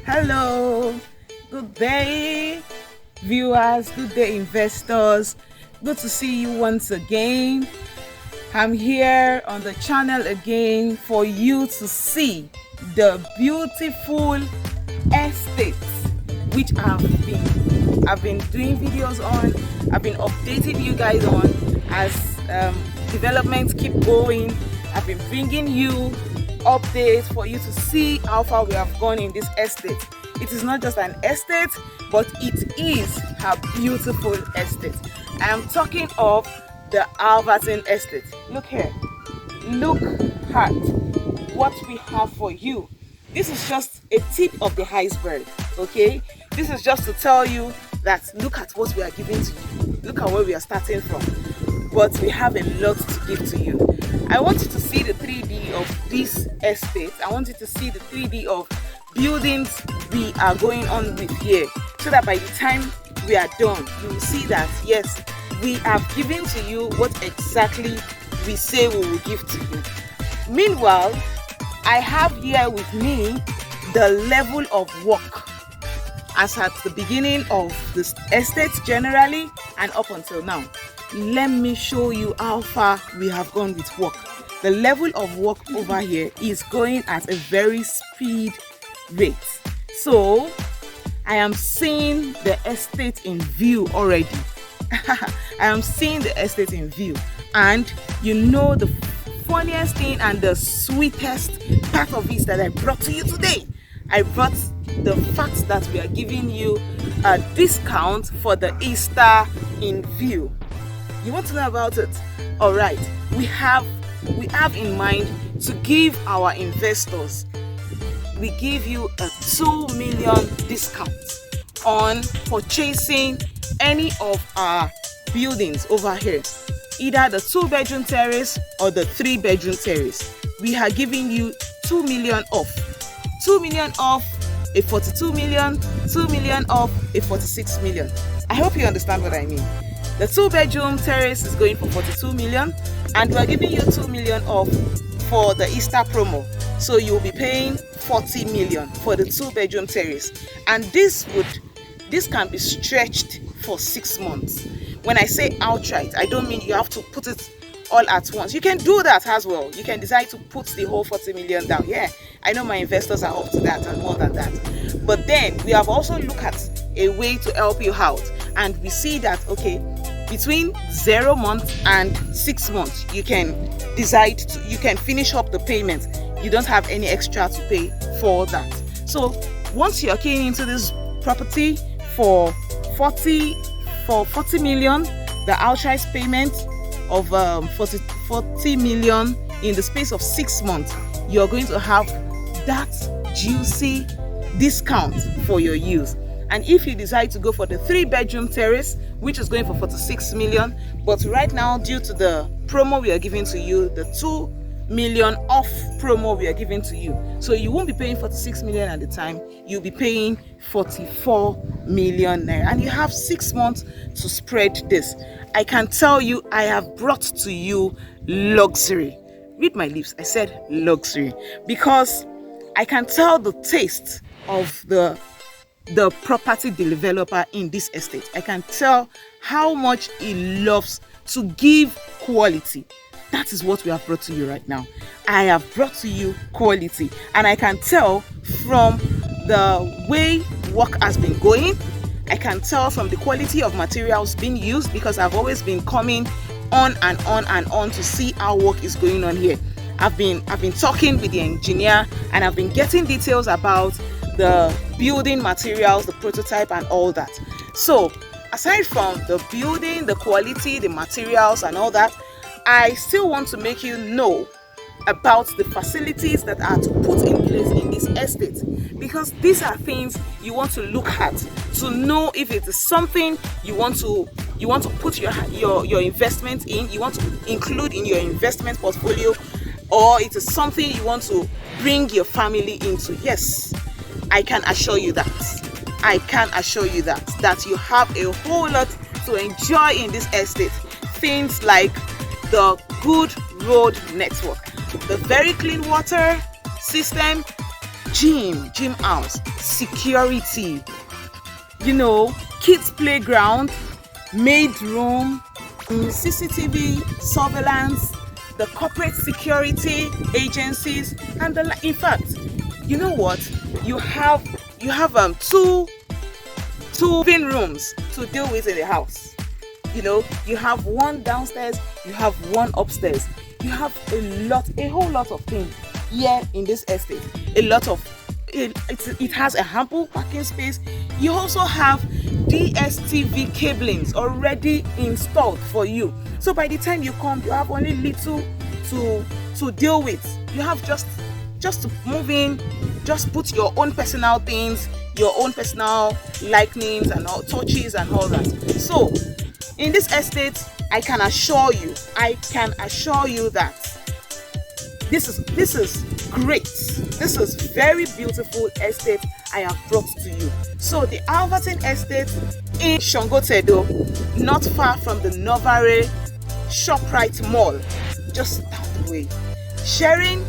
Hello, good day, viewers, good day, investors. Good to see you once again. I'm here on the channel again for you to see the beautiful estates which I've been doing videos on. I've been updating you guys on as developments keep going. I've been bringing you updates for you to see how far we have gone in this estate. It is not just an estate, but it is a beautiful estate. I am talking of the Alverton estate. Look here. Look at what we have for you. This is just a tip of the iceberg, okay? This is just to tell you that look at what we are giving to you. Look at where we are starting from. But we have a lot to give to you. I want you to see the 3D of this estate. I want you to see the 3D of buildings we are going on with here, so that by the time we are done, you will see that yes, we have given to you what exactly we say we will give to you. Meanwhile, I have here with me the level of work as at the beginning of this estate generally and up until now. Let me show you how far we have gone with work. The level of work over here is going at a very speed rate. So I am seeing the estate in view already. I am seeing the estate in view, and you know the funniest thing and the sweetest part of it that I brought to you today. I brought the fact that we are giving you a discount for the Easter in view. You want to know about it? All right, we have in mind to give our investors, we give you a 2 million discount on purchasing any of our buildings over here, either the 2-bedroom terrace or the 3-bedroom terrace. We are giving you 2 million off. 2 million off a 42 million, 2 million off a 46 million. I hope you understand what I mean. The 2-bedroom terrace is going for 42 million, and we are giving you 2 million off for the Easter promo. So you'll be paying 40 million for the 2-bedroom terrace. And this can be stretched for 6 months. When I say outright, I don't mean you have to put it all at once. You can do that as well. You can decide to put the whole 40 million down. Yeah, I know my investors are up to that and more than that. But then we have also looked at a way to help you out, and we see that okay, between 0 months and 6 months, you can decide to, you can finish up the payment. You don't have any extra to pay for that. So once you're keying into this property for 40 million, the outright payment of 40 million in the space of 6 months, you're going to have that juicy discount for your use. And if you decide to go for the 3-bedroom terrace, which is going for 46 million, but right now due to the promo we are giving to you, the 2 million off promo we are giving to you, so you won't be paying 46 million at the time, you'll be paying 44 million naira, and you have 6 months to spread this. I can tell you, I have brought to you luxury. Read my lips, I said luxury, because I can tell the taste of the property developer in this estate. I can tell how much he loves to give quality. That is what we have brought to you right now. I have brought to you quality, and I can tell from the way work has been going. I can tell from the quality of materials being used, because I've always been coming on and on and on to see how work is going on here. I've been talking with the engineer, and I've been getting details about the building materials, the prototype and all that. So aside from the building, the quality, the materials and all that, I still want to make you know about the facilities that are to put in place in this estate, because these are things you want to look at to know if it is something you want to put your investment in, you want to include in your investment portfolio, or it is something you want to bring your family into. Yes, I can assure you that. I can assure you that you have a whole lot to enjoy in this estate. Things like the good road network, the very clean water system, gym house, security, kids playground, maid room, CCTV surveillance, the corporate security agencies, and in fact, you know what? You have two living rooms to deal with in the house. You have one downstairs, you have one upstairs. You have a whole lot of things here in this estate. It has a ample parking space. You also have DSTV cablings already installed for you. So by the time you come, you have only little to deal with. You have just to move in, just put your own personal things, your own personal likings and all touches and all that. So in this estate, I can assure you that this is great. This is very beautiful estate I have brought to you. So the Alverton Estate in Songotedo, not far from the Novare ShopRite Mall, just down the way. Sharing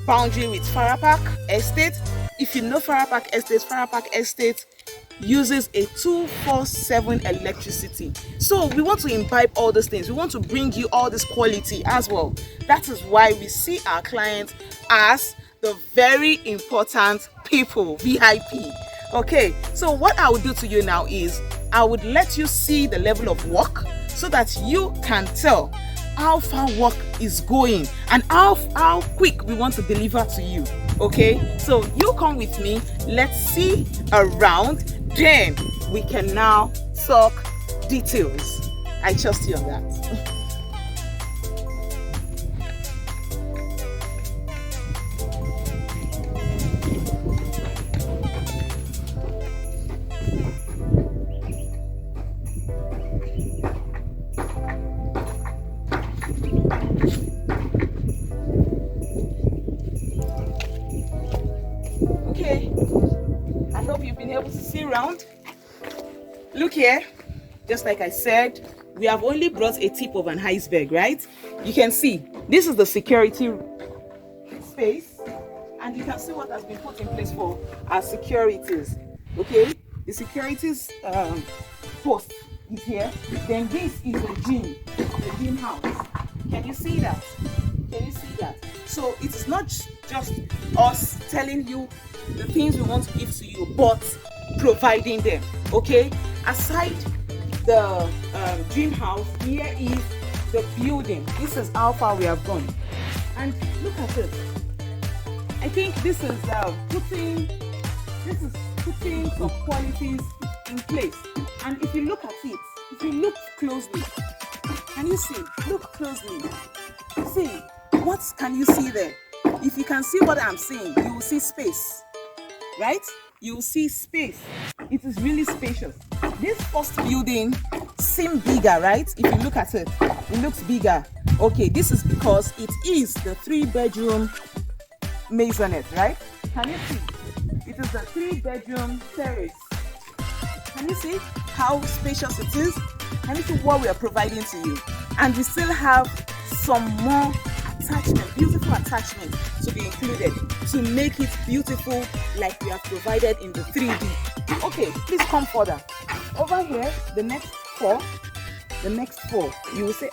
boundary with Farrer Park Estate. If you know Farrer Park Estate uses a 24/7 electricity. So we want to imbibe all these things. We want to bring you all this quality as well. That is why we see our clients as the very important people, VIP. Okay, so what I will do to you now is I would let you see the level of work so that you can tell how far work is going and how quick we want to deliver to you. Okay, so you come with me, let's see around, then we can now talk details. I trust you on that. Okay, I hope you've been able to see around. Look here, just like I said, we have only brought a tip of an iceberg, right? You can see this is the security space, and you can see what has been put in place for our securities. Okay, the securities post is here. Then this is the gym house. Can you see that? Can you see that? So it is not just us telling you the things we want to give to you, but providing them. Okay, aside the dream house, here is the building. This is how far we have gone, and look at it. I think this is putting some qualities in place. And if you look at it, if you look closely, can you see? Look closely. See, what can you see there? If you can see what I'm saying, you will see space, right? You will see space. It is really spacious. This first building seems bigger, right? If you look at it, it looks bigger. Okay, this is because it is the 3-bedroom maisonette, right? Can you see? It is the 3-bedroom terrace. Can you see how spacious it is? Can you see what we are providing to you? And we still have some more attachment, beautiful attachment to be included to make it beautiful like we have provided in the 3D. Okay, please come further. Over here, the next four, you will say,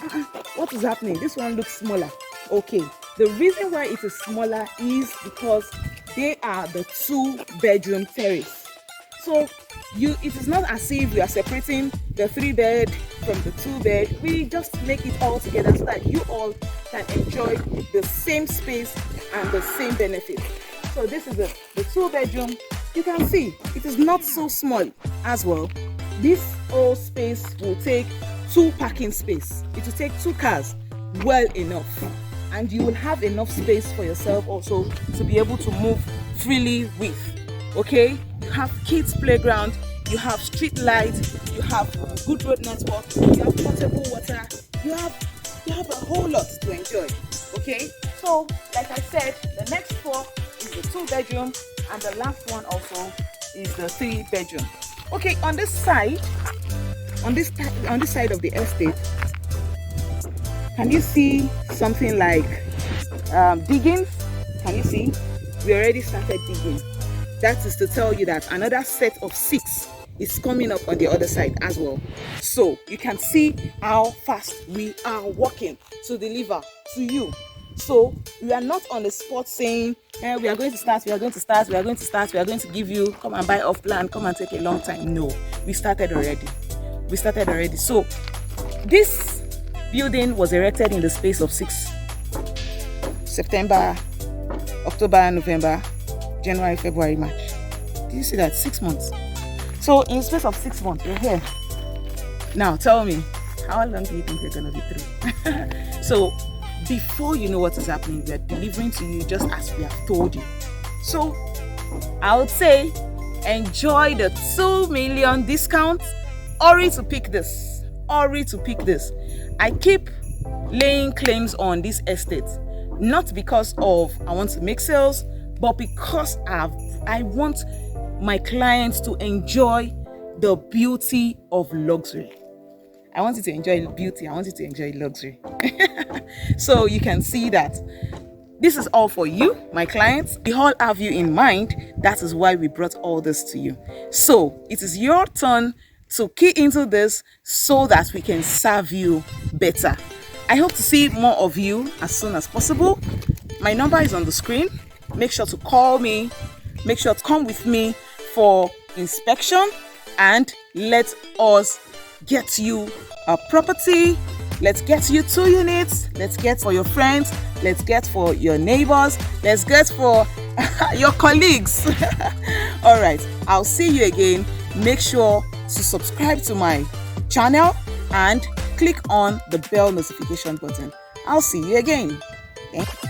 what is happening? This one looks smaller. Okay, the reason why it is smaller is because they are the 2-bedroom terrace. So it is not as if we are separating the 3-bed from the 2-bed. We just make it all together so that you all can enjoy the same space and the same benefit. So this is the 2-bedroom. You can see it is not so small as well. This whole space will take 2 parking space. It will take 2 cars well enough, and you will have enough space for yourself also to be able to move freely with. Okay, you have kids playground, you have street lights, you have good road network, you have potable water, you have a whole lot to enjoy. Okay, so like I said, the next 4 is the 2-bedroom, and the last one also is the 3-bedroom. Okay, on this side of the estate, can you see something like digging? Can you see? We already started digging. That is to tell you that another set of 6 is coming up on the other side as well. So you can see how fast we are working to deliver to you. So we are not on the spot saying, we are going to start, we are going to start, we are going to start, we are going to give you, come and buy off plan, come and take a long time. No, we started already. We started already. So this building was erected in the space of 6 September, October, November, January, February, March. Did you see that? 6 months. So in the space of 6 months, we're here. Now tell me, how long do you think we're gonna be through? So before you know what is happening, we are delivering to you just as we have told you. So I would say enjoy the 2 million discount. Hurry to pick this. Hurry to pick this. I keep laying claims on this estate, not because of I want to make sales, but because I want my clients to enjoy the beauty of luxury. I want you to enjoy beauty. I want you to enjoy luxury. So you can see that this is all for you, my clients. We all have you in mind. That is why we brought all this to you. So it is your turn to key into this so that we can serve you better. I hope to see more of you as soon as possible. My number is on the screen. Make sure to call me. Make sure to come with me for inspection, and let us get you a property. Let's get you 2 units. Let's get for your friends. Let's get for your neighbors. Let's get for your colleagues. All right, I'll see you again. Make sure to subscribe to my channel and click on the bell notification button. I'll see you again. Thank you.